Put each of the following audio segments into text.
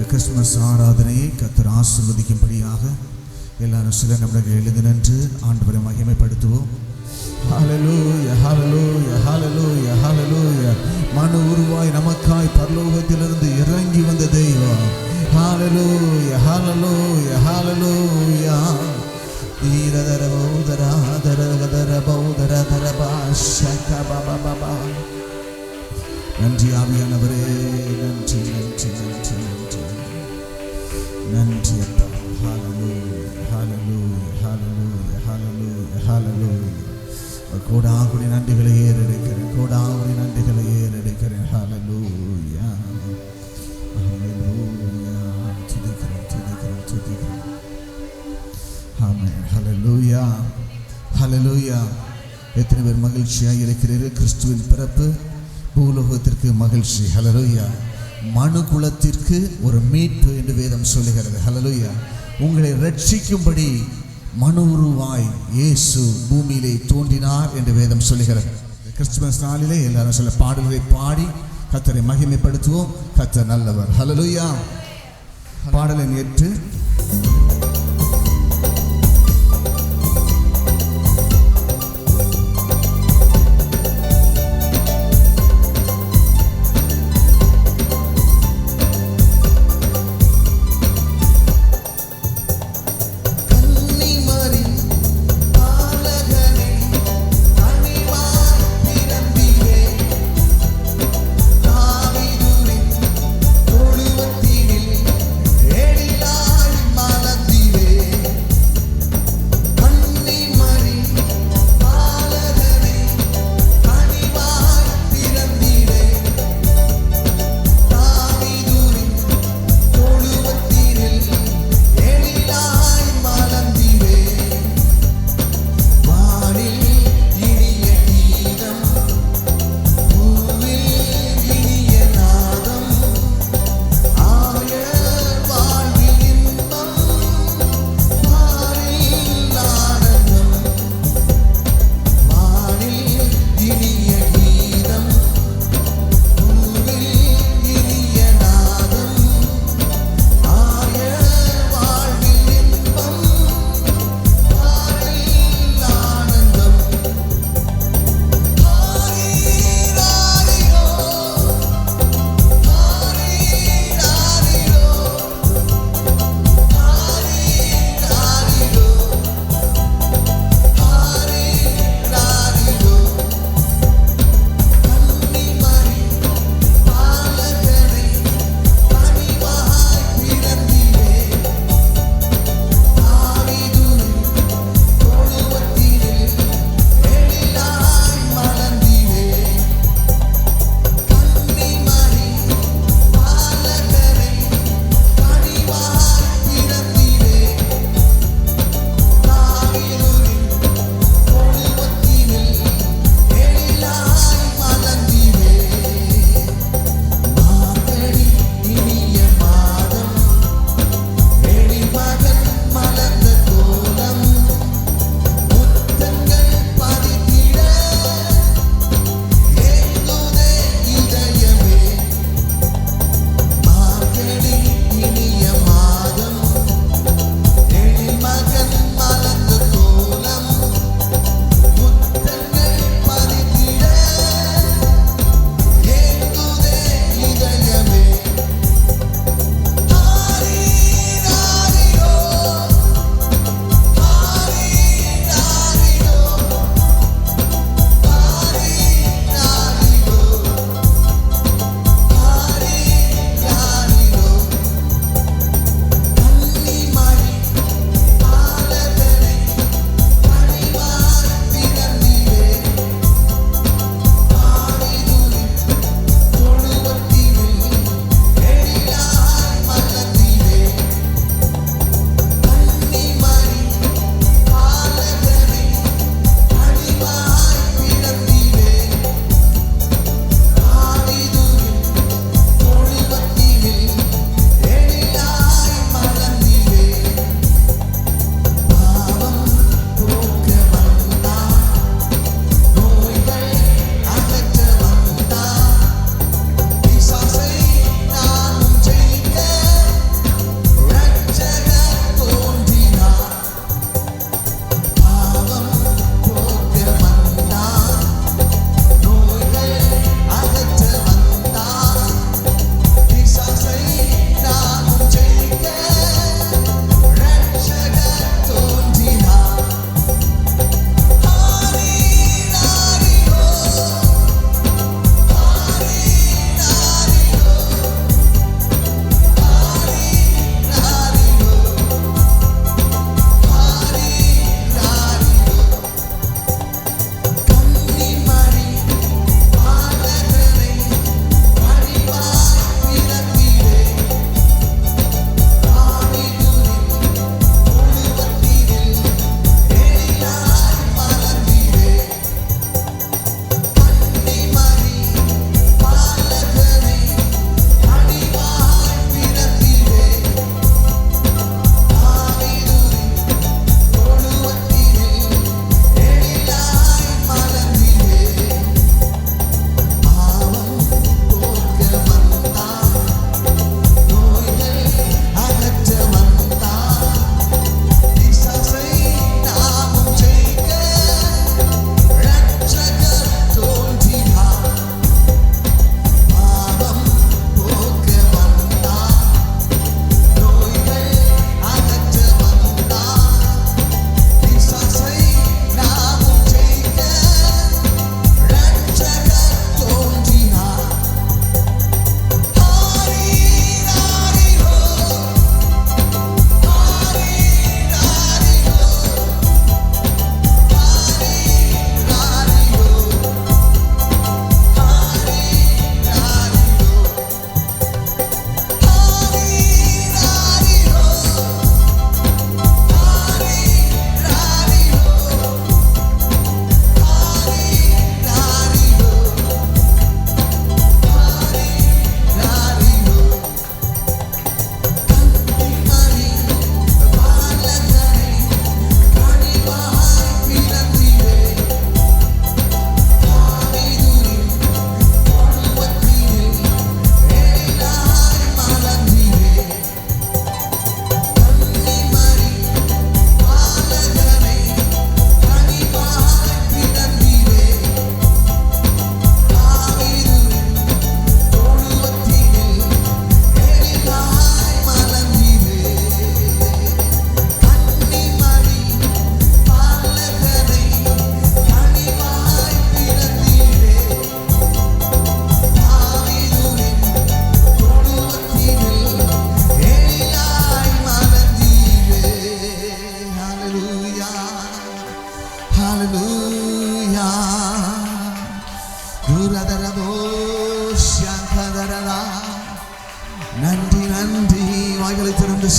Christmas ஆராதனையை கர்த்தர் ஆசீர்வதிக்கும்படியாக எல்லாரும் சில நிமிடங்கள் எழுந்து நின்று ஆண்டவரை மகிமைப்படுத்துவோம். ஹல்லேலூயா, ஹல்லேலூயா, ஹல்லேலூயா, ஹல்லேலூயா. மனு உருவாய் நமக்காய் பரலோகத்திலிருந்து இறங்கி வந்த தெய்வம். ஹல்லேலூயா, ஹல்லேலூயா, ஹல்லேலூயா. தீரதர பௌதரா தரகதர பௌதர தரபா ஷகபபபபா. நன்றி ஆவியானவரே, நன்றி நன்றி நன்றி நன்றி நன்றி அப்பா. ஹல்லேலூயா, ஹல்லேலூயா, ஹல்லேலூயா, ஹல்லேலூயா, ஹல்லேலூயா. கோடாகுடி நன்றிகளை ஏறெடுக்கிறேன், கோடாகுடி நன்றிகளை ஏறெடுக்கிறேன். ஹல்லேலூயா, ஹல்லேலூயா. துதிக்கிறேன் துதிக்கிறேன் துதிக்கிறேன். ஆமென். ஹல்லேலூயா, ஹல்லேலூயா. எத்தனை பேர் மகிழ்ச்சியாக இருக்கிறீர்கள்? கிறிஸ்துவின் பிறப்பு பூலோகத்திற்கு மகிழ்ச்சி. ஹல்லேலூயா. மனு குலத்திற்கு ஒரு மீட்பு என்று வேதம் சொல்லுகிறது. ஹல்லேலூயா. உங்களை ரட்சிக்கும்படி மனு உருவாய் இயேசு பூமியிலே தோன்றினார் என்று வேதம் சொல்லுகிறது. கிறிஸ்துமஸ் நாளிலே எல்லாரும் சில பாடல்களை பாடி கர்த்தரை மகிமைப்படுத்துவோம். கர்த்தர் நல்லவர். ஹல்லேலூயா. பாடலை ஏற்று ஏடிலாய்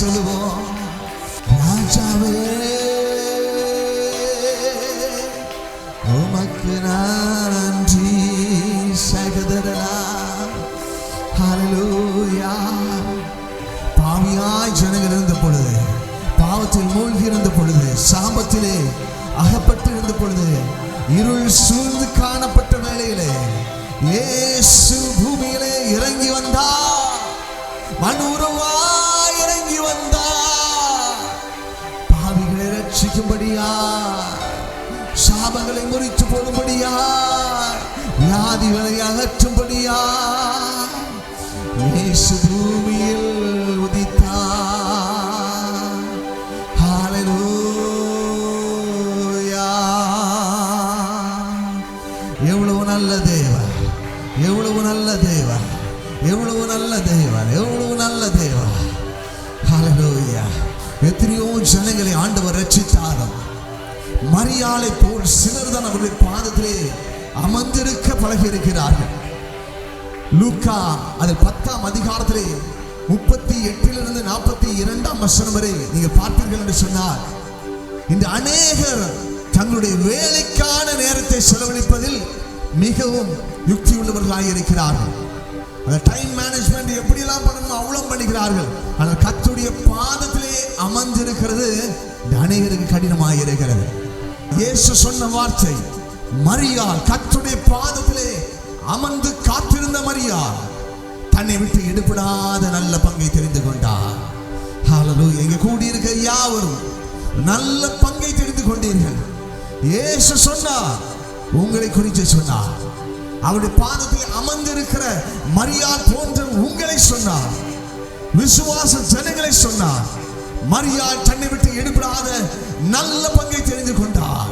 சொல்லுவோம். ராஜாவே உமக்கு நன்றி. சகோதரா ஹல்லேலூயா. பாவியாய் ஜனங்கள் இருந்த பொழுது, பாவத்தில் மூழ்கி இருந்த பொழுது, சாபத்திலே அகப்பட்டு இருந்த பொழுது, இருள் சூழ்ந்து காணப்பட்ட வேளையிலே இயேசு பூமியிலே இறங்கி வந்தார். மனுருவாய் இறங்கி வந்தார். பாவிகளை ரட்சிக்கும்படியா, சாபங்களை முறித்து போடும்படியா, வியாதிகளை அகற்றும்படியா இயேசு பூமியில் உதித்தார். ஹல்லேலூயா. எவ்வளவு நல்ல தேவன், எவ்வளவு நல்ல தேவன், எவ்வளவு நல்ல தேவன், எவ்வளவு நல்ல தேவன். ஹல்லேலூயா. எத்தனையோ ஜனங்களை ஆண்டவர் ரட்சித்தாலும் மரியாளை போல் சிலர் தான் அவருடைய பாதத்திலே அமர்ந்திருக்க பழகி இருக்கிறார்கள். லூக்கா அதில் 10ஆம் அதிகாரத்திலே 38 42 வசனம் வரை நீங்கள் பார்ப்பீர்கள் என்று சொன்னார். இந்த அநேகர் தங்களுடைய வேலைக்கான நேரத்தை செலவழிப்பதில் மிகவும் யுக்தி உள்ளவர்களாக இருக்கிறார்கள். அந்த டைம் மேனேஜ்மெண்ட் எப்படியெல்லாம் பண்ணணுமோ அவ்வளவு பண்ணுகிறார்கள். ஆனால் கர்த்தருடைய பாதத்திலே அமர்ந்திருக்கிறது இந்த அநேகருக்கு கடினமாக இருக்கிறது. இயேசு சொன்ன வார்த்தை, மரியாள் கர்த்தருடைய பாதத்திலே அமர்ந்து காத்திருந்த மரியாள் தன்னை விட்டு எடுபடாத நல்ல பங்கை தெரிந்து கொண்டார். ஹல்லேலூயா. இங்கே கூடியிருக்க யாவரும் நல்ல பங்கை தெரிந்து கொண்டீர்கள். இயேசு சொன்னார், உங்களை குறித்து சொன்னார். அவருடைய பாதத்தில் அமர்ந்திருக்கிற மரியாள் போன்ற உங்களை சொன்னார். விசுவாச ஜனங்களை சொன்னார். மரியாள் தன்னை விட்டு எடுபடாத நல்ல பங்கை தெரிந்து கொண்டார்.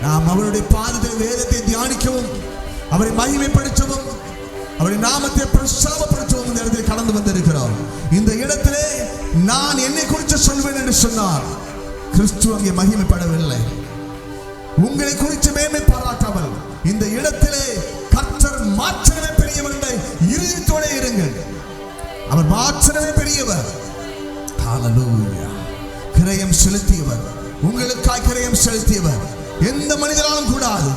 நாம் அவருடைய பாதத்தில் வேதத்தை தியானிக்கவும், அவரை மகிமைப்படுத்தவும், அவருடைய நாமத்தை பிரஸ்தாபப்படுத்தவும் இந்த இடத்தில் கடந்து வந்திருக்கிறோம். இந்த இடத்திலே நான் என்னை குறித்து சொல்வேன் என்று சொன்னார். கிறிஸ்து அங்கே மகிமைப்படவில்லை. உங்களை குறித்து மேன்மை பாராட்டாமல் இந்த இடத்திலே கர்த்தர் மாற்றமே பெரியவர் என்ற இறுதித்தோட இருங்கள். அவர் மாற்றமே பெரியவர். ஹல்லேலூயா. கிரயம் செலுத்தியவர், உங்களுக்காய் கிரயம் செலுத்தியவர். எந்த மனிதனாலும் கூடாது.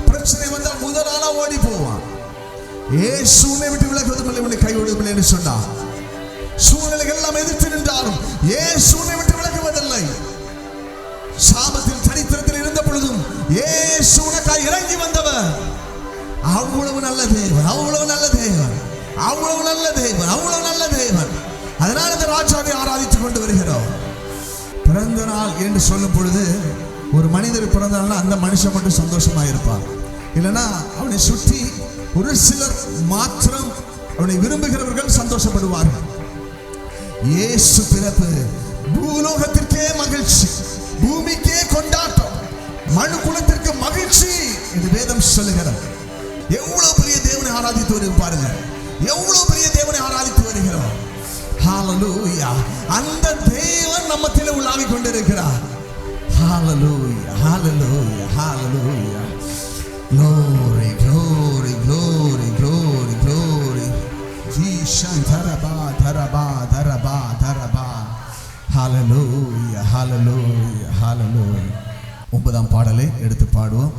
பிரச்சனை வந்தால் முதலாளா ஓடி போவான். இயேசுவை விட்டு விலகுவதில்லை, உன்னை கைவிடுவதில்லை என்று சொன்னார். சூழ்நிலைகள் எல்லாம் எதிர்த்து நின்றாலும் இயேசுவை விட்டு விலகுவதில்லை. சாபத்தில் சரித்திரத்தில் இருந்த பொழுதும் இயேசு உனக்காய் இறங்கி வந்தவர். அவ்வளவு நல்ல தேவன், அவ்வளவு நல்ல தேவன், அவ்வளவு நல்ல தேவன், அவ்வளவு நல்ல தேவன். அதனால் இந்த ராஜாவை ஆராதித்துக் கொண்டு வருகிறோம். பிறந்த நாள் என்று சொல்லும் பொழுது ஒரு மனிதர் பிறந்த நாள் அந்த மனுஷன் மட்டும் சந்தோஷமா இருப்பார். இல்லைன்னா அவனை சுற்றி ஒரு சிலர் மாத்திரம் அவனை விரும்புகிறவர்கள் சந்தோஷப்படுவார்கள். இயேசு பிறப்பு பூலோகத்திற்கே மகிழ்ச்சி, பூமிக்கே கொண்டாட்டம், மனு குலத்திற்கு மகிழ்ச்சி என்று வேதம் சொல்லுகிறது. எவ்வளவு பெரிய தேவனை ஆராதித்து வருகிறோம் பாருங்க, எவ்வளவு பெரிய தேவனை ஆராதித்து வருகிறோம். ஹல்லேலூயா. அந்த தேவன் நம்மத்திலே உலாவிக் கொண்டிருக்கிறார். ஹல்லேலூயா, ஹல்லேலூயா, ஹல்லேலூயா. Glory, glory, glory, glory, glory. Zeeshan தரபா தரபா தரபா தரபா. ஹல்லேலூயா, ஹல்லேலூயா, ஹல்லேலூயா. 9ஆம் பாடலை எடுத்து பாடுவோம்.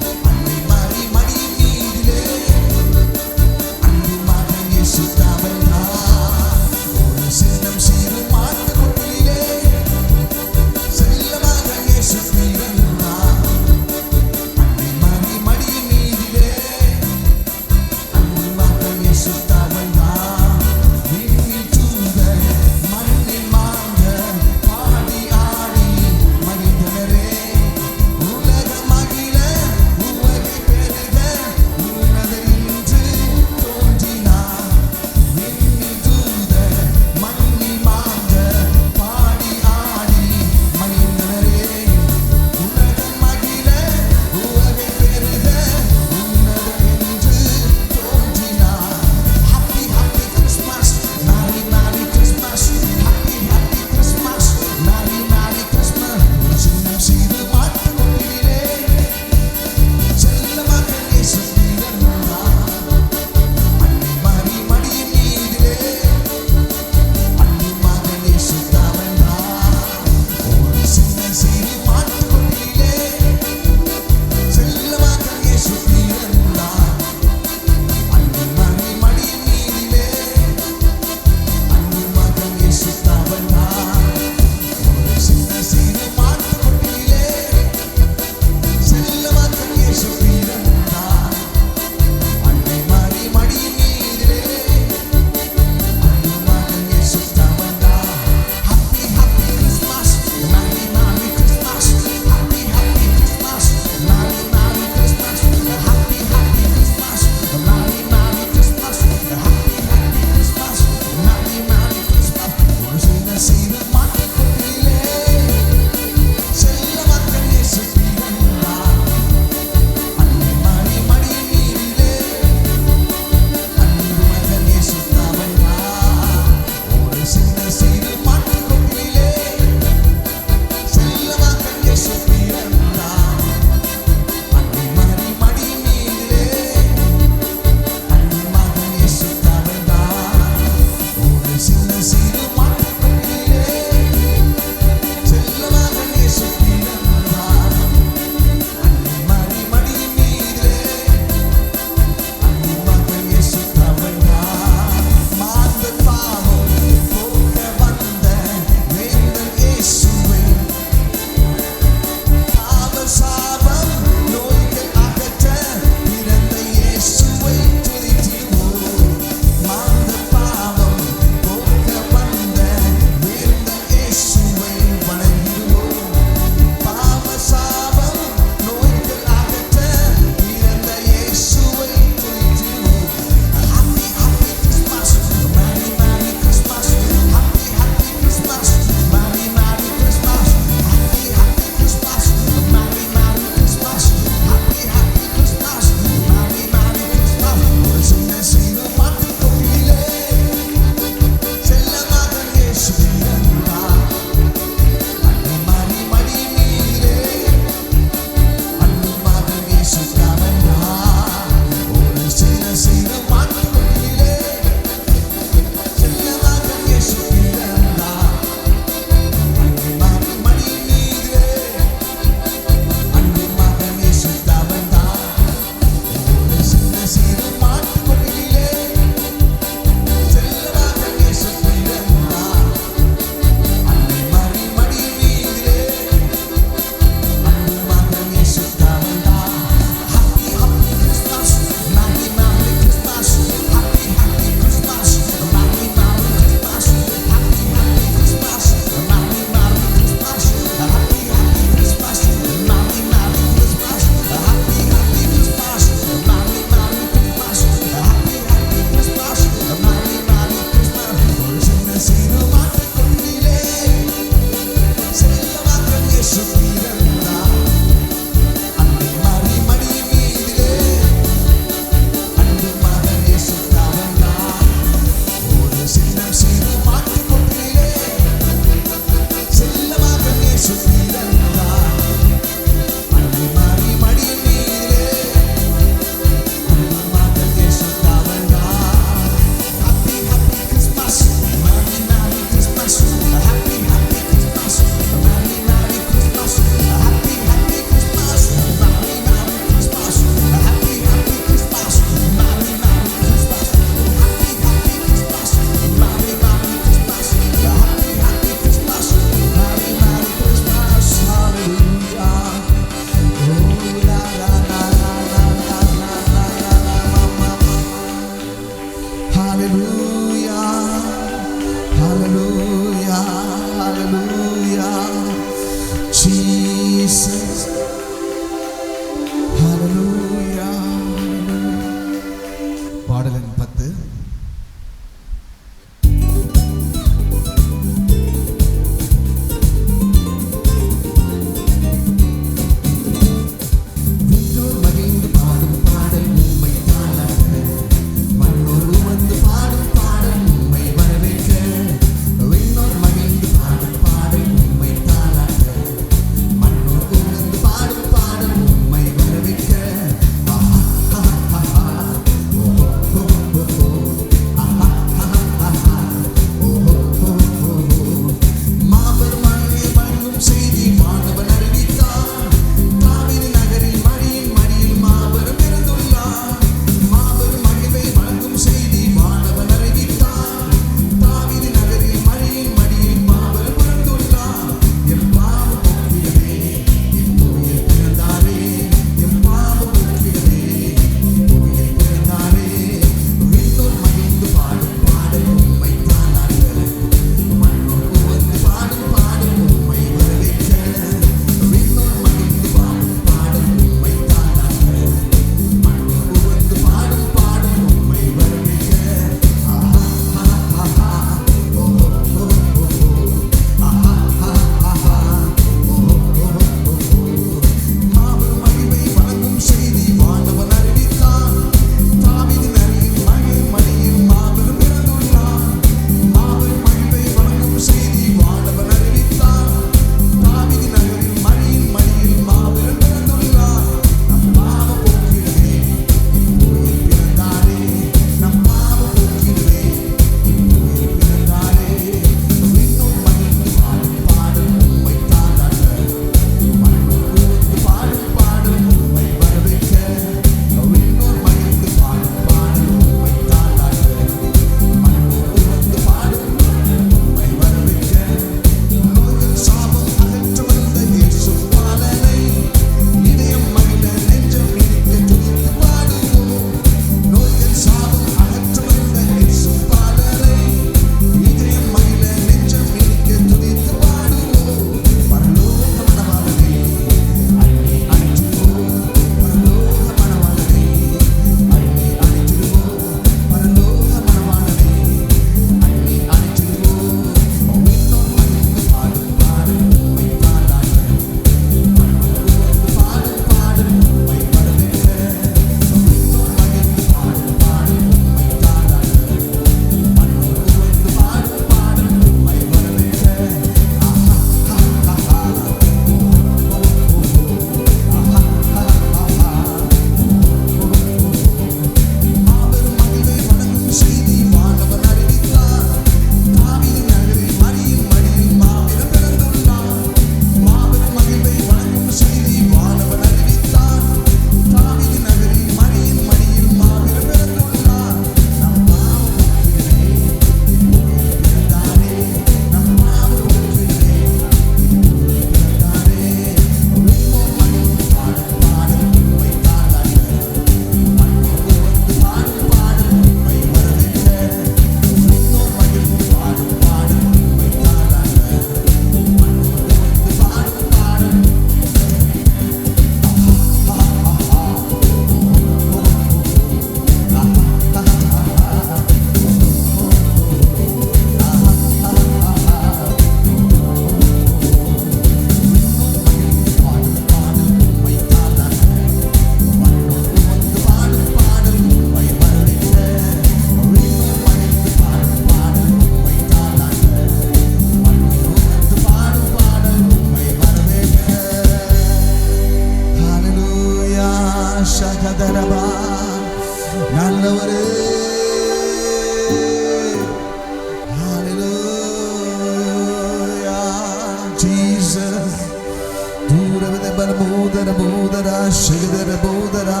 பூதரா சிகதர பூதரா.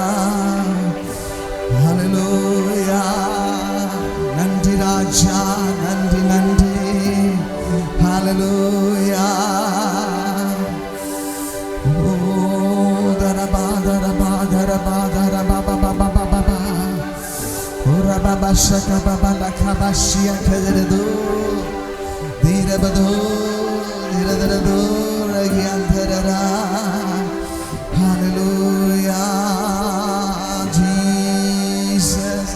ஹல்லேலூயா. நன்றி ராஜா, நன்றி நன்றி. ஹல்லேலூயா. ஓ தரபா தரபா தரபா தரபா பபா பபா பபா. ஓரா பபா ஷகா பபா லகபா ஷியா கதரது. தீரபது தீரதரது ரகியந்தரரா. Hallelujah, Jesus,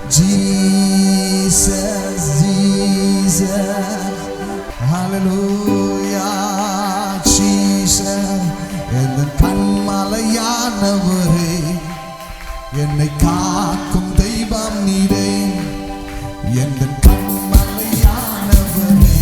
Jesus, Jesus. Hallelujah, Jesus. என் கண்மலையானவரே, என்னை காக்கும் தெய்வம் நீரே. என் கண்மலையானவரே,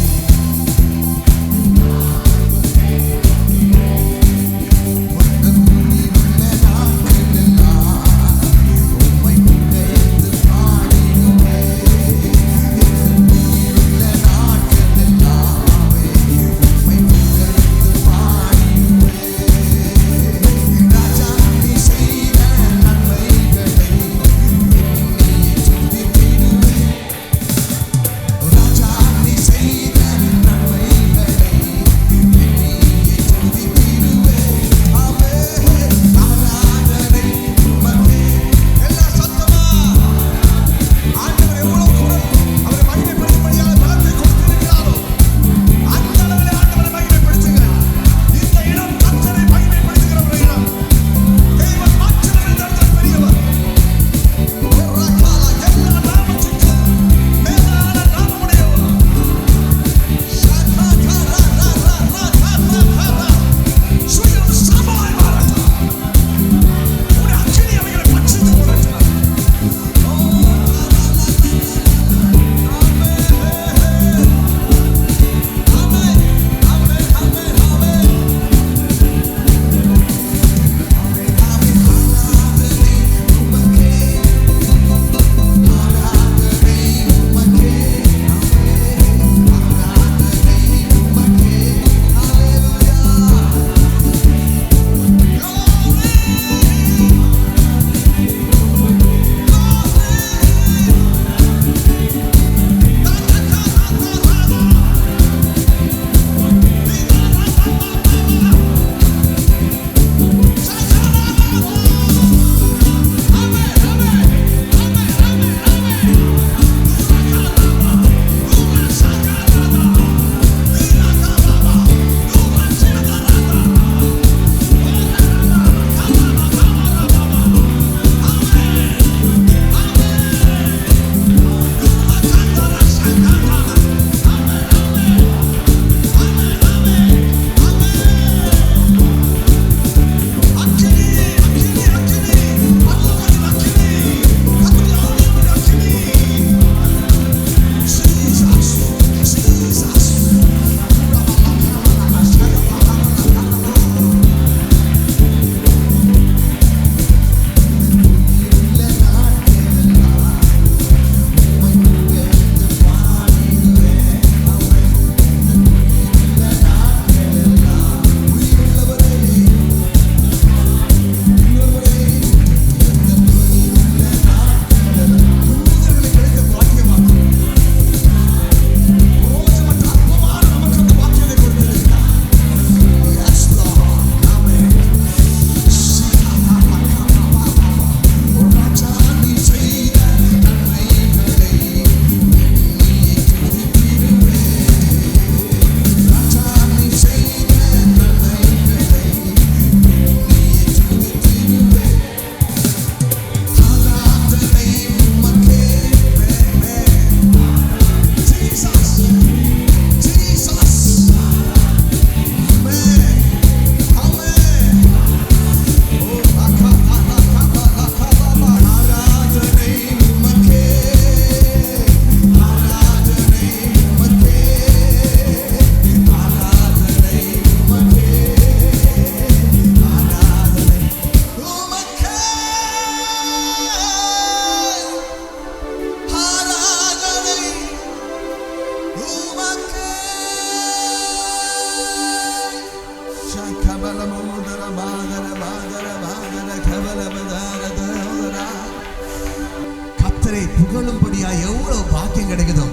கிடைக்குதோ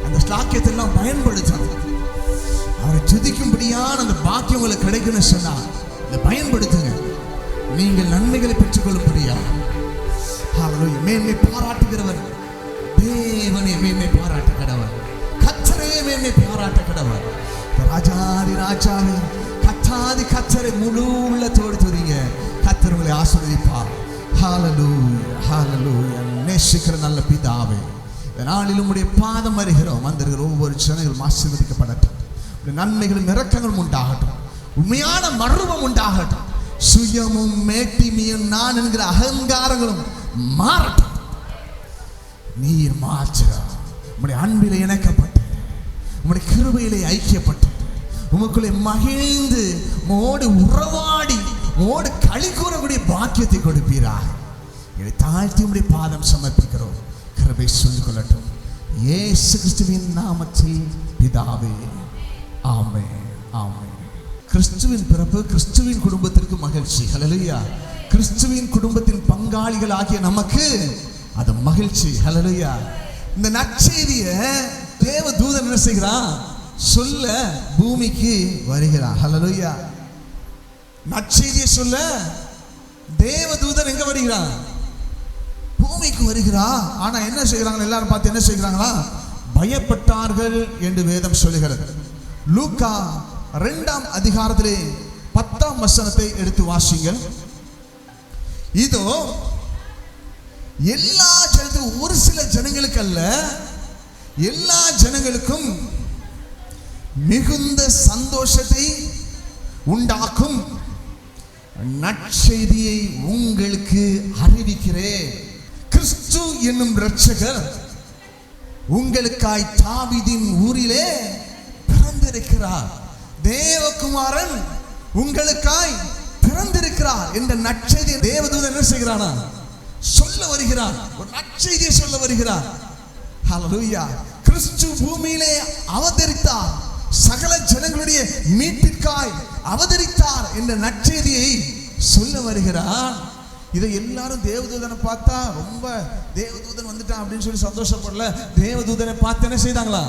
அந்த ஸ்லாக்கியத்தை எல்லாம் பயன்படுத்தணும். அவரை துதிக்கும்படியான அந்த பாக்கியம் உங்களுக்கு கிடைக்கும்னு சொன்னா இதை பயன்படுத்துங்க. நீங்கள் நன்மைகளை பெற்றுக்கொள்ளும்படியா. ஹல்லேலூயா. மேன்மை பாராட்டுகிறவர் தேவனே மேன்மை பாராட்ட கடவர், கர்த்தரே மேன்மை பாராட்ட கடவர். ராஜாதி ராஜாவே கர்த்தாதி கர்த்தரை முழு உள்ளத்தோடு துதிங்க. கர்த்தர் உங்களை ஆசீர்வதிப்பார். ஹல்லேலூயா ஹல்லேலூயா. நேசிக்கிற நல்ல பிதாவே, இந்த நாளில் உம்முடைய பாதம் வருகிறோம். வந்திருக்கிற ஒவ்வொரு ஜனங்களும் ஆசீர்வதிக்கப்படட்டும். நன்மைகளும் இரக்கங்களும் உண்டாகட்டும். உண்மையான மர்வம் உண்டாகட்டும். சுயமும் மேட்டிமையும் நான் என்கிற அகங்காரங்களும் மாறட்டும். நீர் மாற்றுகிறார். உம்முடைய அன்பிலே இணைக்கப்பட்டு, உம்முடைய கிருபையிலே ஐக்கியப்பட்டு, உமக்குள்ளே மகிழ்ந்து, உம்மோடு உறவாடி, உம்மோடு களி கூறக்கூடிய பாக்கியத்தை கொடுப்பீராக. இதை தாழ்த்தி உம்முடைய பாதம் சமர்ப்பிக்கிறோம். கிருபை சொல்லிக் கொள்ளட்டும். இயேசு கிறிஸ்துவின் நாமத்தில் பிதாவே, ஆமென் ஆமென். கிறிஸ்துவின் பிறப்பு கிறிஸ்துவின் குடும்பத்திற்கு மகிழ்ச்சி. ஹல்லேலூயா. கிறிஸ்துவின் குடும்பத்தின் பங்காளிகள் ஆகிய நமக்கு அது மகிழ்ச்சி. ஹல்லேலூயா. இந்த நற்செய்தியை தேவ தூதன் என்ன செய்கிறான்? சொல்ல பூமிக்கு வருகிறான். ஹல்லேலூயா. நற்செய்தியை சொல்ல தேவ தூதன் எங்க வருகிறான்? பூமிக்கு வருகிறான். ஆனா என்ன செய்கிறாங்க? எல்லாரும் பார்த்து என்ன செய்கிறாங்களா? பயப்பட்டார்கள் என்று வேதம் சொல்லுகிறது. லூக்கா 2ஆம் அதிகாரத்திலே 10ஆம் வசனத்தை எடுத்து வாசிங்கள். இதோ எல்லா ஜனத்துக்கும், ஒரு சில ஜனங்களுக்கு அல்ல, எல்லா ஜனங்களுக்கும் மிகுந்த சந்தோஷத்தை உண்டாக்கும் நற்செய்தியை உங்களுக்கு அறிவிக்கிறேன். கிறிஸ்து என்னும் இரட்சகர் உங்களுக்காய் தாவீதின் ஊரிலே பிறந்திருக்கிறார். தேவகுமாரன் உங்களுக்காய் பிறந்திருக்கிறார் என்ற நற்செய்தியை தேவதூதன் என்ன செய்கிறானா? சொல்ல வருகிறார். ஒரு நற்செய்தியை சொல்ல வருகிறார். ஹல்லேலூயா. கிறிஸ்து பூமியிலே அவதரித்தார், சகல ஜனங்களுடைய மீட்பிற்காய் அவதரித்தார் என்ற நற்செய்தியை சொல்ல வருகிறார். இதை எல்லாரும் தேவதூதனை பார்த்தா ரொம்ப தேவதூதன் வந்துட்டான் அப்படின்னு சொல்லி சந்தோஷப்படல. தேவதூதனை பார்த்து என்ன செய்தாங்களா?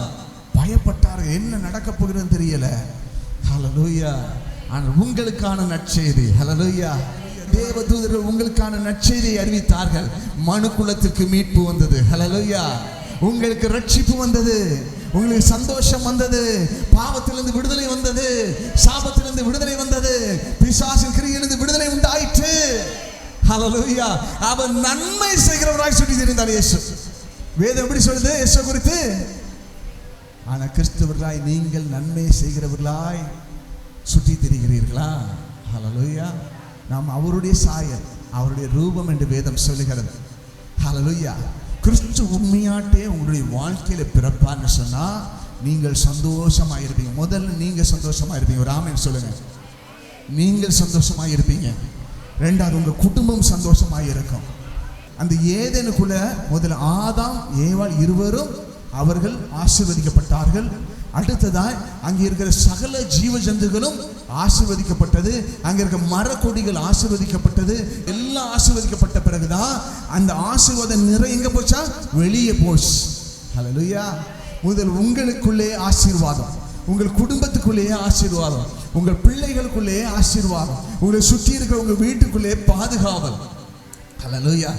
பயப்பட்டார். என்ன நடக்க போகிறதுன்னு தெரியல. ஹல்லேலூயா. ஆனால் உங்களுக்கான நற்செய்தி, ஹல்லேலூயா, தேவதூதர்கள் உங்களுக்கான நற்செய்தியை அறிவித்தார்கள். மனு குலத்திற்கு மீட்பு வந்தது. ஹல்லேலூயா. உங்களுக்கு ரட்சிப்பு வந்தது, உங்களுக்கு சந்தோஷம் வந்தது, பாவத்திலிருந்து விடுதலை வந்தது, சாபத்திலிருந்து விடுதலை வந்தது, பிசாசின் கிரியையிலிருந்து விடுதலை உண்டாயிற்று. ஹல்லேலூயா. அவர் நன்மை செய்கிறவராய் சொல்லி தெரிந்தார் இயேசு. வேதம் எப்படி சொல்லுது இயேசு குறித்து? ஆனா கிறிஸ்தவர்களாய் நீங்கள் நன்மை செய்கிறவர்களாய் சுற்றி திரிகிறீர்களா? ஹல்லேலூயா. நாம் அவருடைய சாயல், அவருடைய ரூபம் என்று வேதம் சொல்லுகிறது. ஹல்லேலூயா. கிறிஸ்து உண்மையாட்டே உங்களுடைய வாழ்க்கையில பிறப்பான்னு சொன்னா நீங்கள் சந்தோஷமா இருப்பீங்க. முதல்ல நீங்க சந்தோஷமா இருப்பீங்க. ஒரு ஆமென் சொல்லுங்க. நீங்கள் சந்தோஷமா இருப்பீங்க. ரெண்டாவது உங்க குடும்பம் சந்தோஷமாக இருக்கும். அந்த ஏதேனுக்குள்ள முதல்ல ஆதாம் ஏவாள் இருவரும் அவர்கள் ஆசீர்வதிக்கப்பட்டார்கள். அடுத்ததாய் அங்கே இருக்கிற சகல ஜீவ ஜந்துகளும் ஆசீர்வதிக்கப்பட்டது. அங்கே இருக்க மரக்கொடிகள் ஆசீர்வதிக்கப்பட்டது. எல்லாம் ஆசீர்வதிக்கப்பட்ட பிறகுதான் அந்த ஆசீர்வாதம் நிறை எங்க போச்சா? வெளியே போச்சு. ஹல்லேலூயா. முதல் உங்களுக்குள்ளே ஆசீர்வாதம், உங்கள் குடும்பத்துக்குள்ளேயே ஆசீர்வாதம், உங்கள் பிள்ளைகளுக்குள்ளே ஆசீர்வாதம், உங்களை சுற்றி இருக்கிற உங்க வீட்டுக்குள்ளே பாதுகாவல். ஹல்லேலூயா.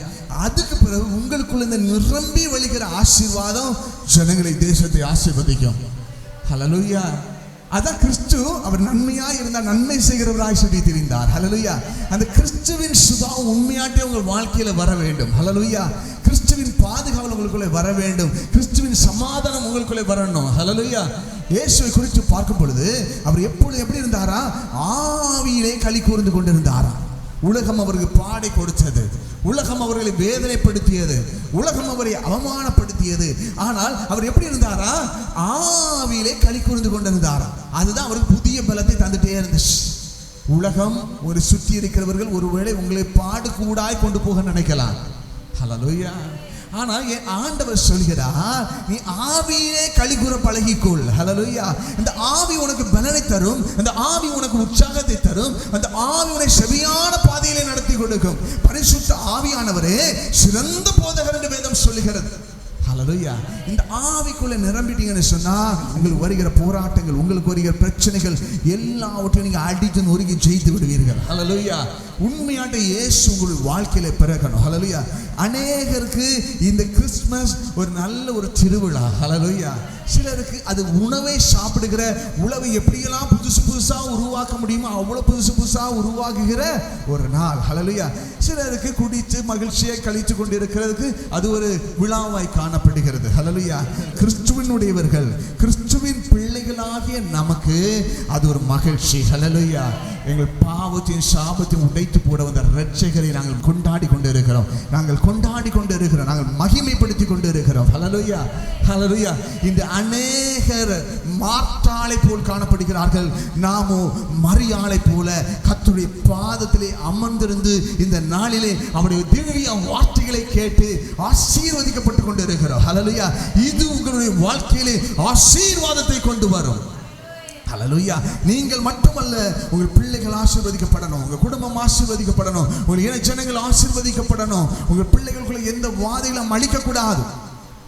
அதுக்கு பிறகு உங்களுக்குள்ள இந்த நிரம்பி வழிகிற ஆசீர்வாதம் ஜனங்களை, தேசத்தை ஆசீர்வதிக்கும். ஹல்லேலூயா. அதான் கிறிஸ்து அவர் நன்மையா இருந்தால் நன்மை செய்கிறவராய் சொல்லி தெரிந்தார். ஹல்லேலூயா. அந்த கிறிஸ்துவின் சுபாவம் உண்மையாட்டே உங்கள் வாழ்க்கையில வர வேண்டும். ஹல்லேலூயா. கிறிஸ்துவின் பாதுகாவல் உங்களுக்குள்ளே வர வேண்டும். கிறிஸ்துவின் சமாதானம் உங்களுக்குள்ளே வரணும். ஹல்லேலூயா. இயேசுவை குறித்து பார்க்கும் பொழுது அவர் எப்பொழுது எப்படி இருந்தாரா? ஆவியிலே களி கூர்ந்து கொண்டிருந்தாரா. உலகம் அவருக்கு பாடை கொடுத்தது, உலகம் அவர்களை வேதனைப்படுத்தியது, உலகம் அவரை அவமானப்படுத்தியது. ஆனால் அவர் எப்படி இருந்தாரா? ஆவியிலே களி கூர்ந்து கொண்டிருந்தாரா. அதுதான் அவருக்கு புதிய பலத்தை தந்துட்டே இருந்துச்சு. உலகம் ஒரு சுற்றி இருக்கிறவர்கள் ஒருவேளை உங்களை பாடு கூடாய் கொண்டு போக நினைக்கலாம். ஹல்லேலூயா. ஆனா என் ஆண்டவர் சொல்கிறார், நீ ஆவியே களி கூற பழகிக்கொள். ஹல்லேலூயா. இந்த ஆவி உனக்கு பலனை தரும், அந்த ஆவி உனக்கு உற்சாகத்தை தரும், அந்த ஆவி உன்னை செவியான பாதையிலே நடத்தி கொடுக்கும். பரிசுத்த ஆவியானவரே சிறந்த போதகர் என்று வேதம் சொல்லுகிறது. ஹல்லேலூயா. இந்த ஆவிக்குள்ள நிரம்பிட்டீங்கன்னு சொன்னா உங்களுக்கு வருகிற போராட்டங்கள், உங்களுக்கு வருகிற பிரச்சனைகள் எல்லாவற்றையும் நீங்க அடித்து நொறுக்கி ஜெயித்து விடுவீர்கள். ஹல்லேலூயா. உண்மையாட்ட இயேசு உங்களுடைய வாழ்க்கையில பிறக்கணும். ஹல்லேலூயா. அநேகருக்கு இந்த கிறிஸ்துமஸ் ஒரு நல்ல ஒரு திருவிழா. ஹல்லேலூயா. சிலருக்கு அது உணவை சாப்பிடுகிற உணவை எப்படியெல்லாம் புதுசு புதுசா உருவாக்க முடியுமோ அவ்வளவு புதுசு புதுசா உருவாக்குகிற ஒரு நாள். ஹல்லேலூயா. சிலருக்கு குடித்து மகிழ்ச்சியை கழித்து கொண்டிருக்கிறதுக்கு அது ஒரு விழாவாய் காணப்படுகிறது. ஹல்லேலூயா. கிறிஸ்துவினுடையவர்கள், கிறிஸ்துவின் பிள்ளைகளாகிய நமக்கு அது ஒரு மகிழ்ச்சி. ஹல்லேலூயா. எங்கள் பாவத்தின் சாபத்தையும் உடைத்து போட வந்த இரட்சகரை நாங்கள் கொண்டாடி கொண்டு இருக்கிறோம். நாங்கள் மகிமைப்படுத்தி கொண்டு இருக்கிறோம். ஹல்லேலூயா. ஹல்லேலூயா. இந்த அநேகர் மார்த்தாளை போல் காணப்படுகிறார்கள். நாமோ மரியாளை போல கர்த்தருடைய பாதத்திலே அமர்ந்திருந்து இந்த நாளிலே அவருடைய திவ்ய வார்த்தைகளை கேட்டு ஆசீர்வதிக்கப்பட்டு கொண்டு இருக்கிறோம். ஹல்லேலூயா. இது உங்களுடைய வாழ்க்கையிலே ஆசீர்வாதத்தை கொண்டு வரும். ஹல்லேலூயா. நீங்கள் மட்டுமல்ல, உங்கள் பிள்ளைகள் ஆசீர்வதிக்கப்படணும், உங்கள் குடும்பம் ஆசீர்வதிக்கப்படணும், உங்கள் இன ஜனங்கள் ஆசீர்வதிக்கப்படணும். உங்கள் பிள்ளைகளுக்குள்ள எந்த வாதைகளும் அழிக்கக்கூடாது.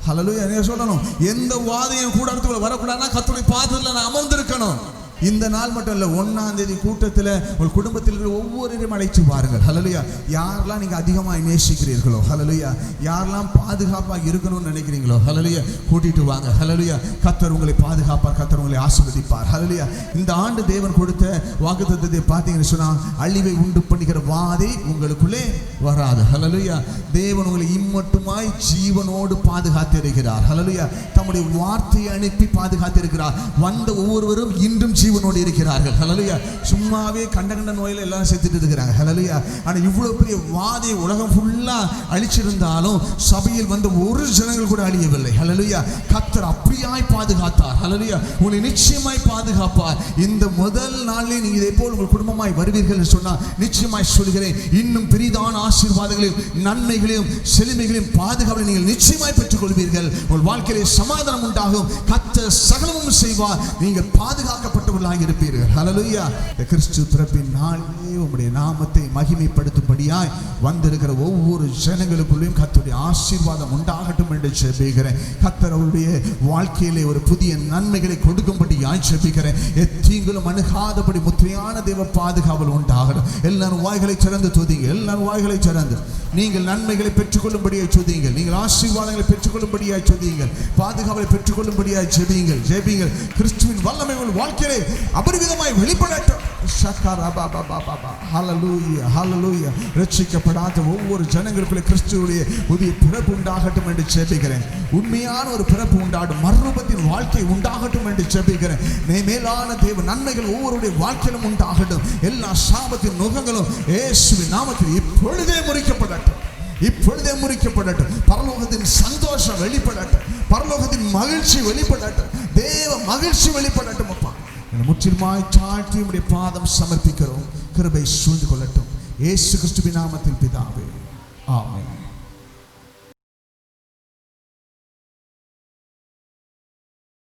ஹல்லேலூயா. என்ன சொல்லணும்? எந்த வாதையும் கூடாரத்துக்குள்ள வரக்கூடாதுன்னா கர்த்தருடைய பாதத்தில் நான் அமர்ந்திருக்கணும். இந்த நாள் மட்டும் இல்லை, 1ஆம் தேதி கூட்டத்தில் உங்கள் குடும்பத்தில் இருக்கிற ஒவ்வொருவரையும் அழைத்து பாருங்கள். ஹல்லேலூயா. யாரெல்லாம் நீங்கள் அதிகமாக நேசிக்கிறீர்களோ, ஹல்லேலூயா, யாரெல்லாம் பாதுகாப்பாக இருக்கணும்னு நினைக்கிறீங்களோ, ஹல்லேலூயா, கூட்டிட்டு வாங்க. ஹல்லேலூயா. கர்த்தர் உங்களை பாதுகாப்பார், கர்த்தர் உங்களை ஆசீர்வதிப்பார். ஹல்லேலூயா. இந்த ஆண்டு தேவன் கொடுத்த வாக்குத்தத்தத்தை பார்த்தீங்கன்னு சொன்னால் அழிவை உண்டு பண்ணுகிற வாதை உங்களுக்குள்ளே வராது. ஹல்லேலூயா. தேவன் உங்களை இம்மட்டுமாய் ஜீவனோடு பாதுகாத்திருக்கிறார். ஹல்லேலூயா. தம்முடைய வார்த்தையை அனுப்பி பாதுகாத்திருக்கிறார். வந்த ஒவ்வொருவரும் இன்றும் ஜீவனோடு இருக்கிறார்கள். ஹல்லேலூயா. சும்மாவே கண்ட நோயில எல்லாம் செத்துட்டு இருக்கிறாங்க. ஹல்லேலூயா. ஆனா இவ்வளவு பெரிய வாதை உலகம் ஃபுல்லா அழிச்சிருந்தாலும் சபையில் வந்த ஒரு ஜனங்கள் கூட அழியவில்லை. ஹல்லேலூயா. கர்த்தர் அப்படியாய் பாதுகாத்தார். ஹல்லேலூயா. உங்களை நிச்சயமாய் பாதுகாப்பார். இந்த முதல் நாளிலே நீங்க இதே போல் உங்கள் குடும்பமாய் வருவீர்கள் என்று சொன்னா நிச்சயமாய் சொல்கிறேன், இன்னும் பெரிதான ஆசீர்வாதங்களையும் நன்மைகளையும் செழுமைகளையும் பாதுகாப்பை நீங்கள் நிச்சயமாய் பெற்றுக் கொள்வீர்கள். உங்கள் வாழ்க்கையிலே சமாதானம் உண்டாகும். கர்த்தர் சகலமும் செய்வார். நீங்கள் பாதுகாக்கப்பட்டவர்களாக இருப்பீர்கள். ஹல்லேலூயா. கிறிஸ்து பிறப்பின் நாளிலே உம்முடைய நாமத்தை மகிமைப்படுத்தும்படியாய் வந்திருக்கிற ஒவ்வொரு ஜனங்களுக்குள்ளேயும் கர்த்தருடைய ஆசீர்வாதம் உண்டாகட்டும் என்று ஜெபிக்கிறேன். கர்த்தர் அவருடைய வாழ்க்கையிலே ஒரு புதிய நன்மைகளை கொடுக்கும்படியாய் ஜெபிக்கிறேன். எத்தீங்களும் அணுகாதபடி முத்திரையான தேவ பாதுகாவல் உண்டாகட்டும். எல்லாரும் வாய்களை திறந்து துதிங்க. எல்லாரும் வாய்களை திறந்து நீங்கள் நன்மைகளை பெற்றுக்கொள்ளும்படியாய் துதிங்கள். நீங்கள் ஆசீர்வாதங்களை பெற்றுக்கொள்ளும்படியாய் துதிங்கள். பாதுகாவலை பெற்றுக்கொள்ளும்படியாய் ஜெபிங்கள். ஜெபிங்கள். கிறிஸ்துவின் வல்லமை உங்கள் வாழ்க்கையிலே அபரிவிதமாய் வெளிப்படட்டும். ஹல்லேலூயா. ஹல்லேலூயா. ரட்சிக்கப்படாத ஒவ்வொரு ஜனங்களுக்குள்ளே கிறிஸ்துவுடைய புதிய பிறப்பு உண்டாகட்டும் என்று ஜெபிக்கிறேன். உண்மையான ஒரு பிறப்பு உண்டாகட்டும், மறுரூபத்தின் வாழ்க்கை உண்டாகட்டும் என்று ஜெபிக்கிறேன். மேலான தேவ நன்மைகள் ஒவ்வொருடைய வாழ்க்கையிலும் உண்டாகட்டும். எல்லா சாபத்தின் நுகங்களும் இயேசுவின் நாமத்தில் இப்பொழுதே முறிக்கப்படட்டும். இப்பொழுதே முறிக்கப்படட்டும். பரலோகத்தின் சந்தோஷம் வெளிப்படட்டும். பரலோகத்தின் மகிழ்ச்சி வெளிப்படட்டும். தேவ மகிழ்ச்சி வெளிப்படட்டும். அப்பா, முற்றிலுமாய் தாழ்த்தி உம்முடைய பாதம் சமர்ப்பிக்கிறோம். கிருபை சூழ்ந்து கொள்ளட்டும். இயேசு கிறிஸ்துவின் நாமத்தில் பிதாவே, ஆமென்.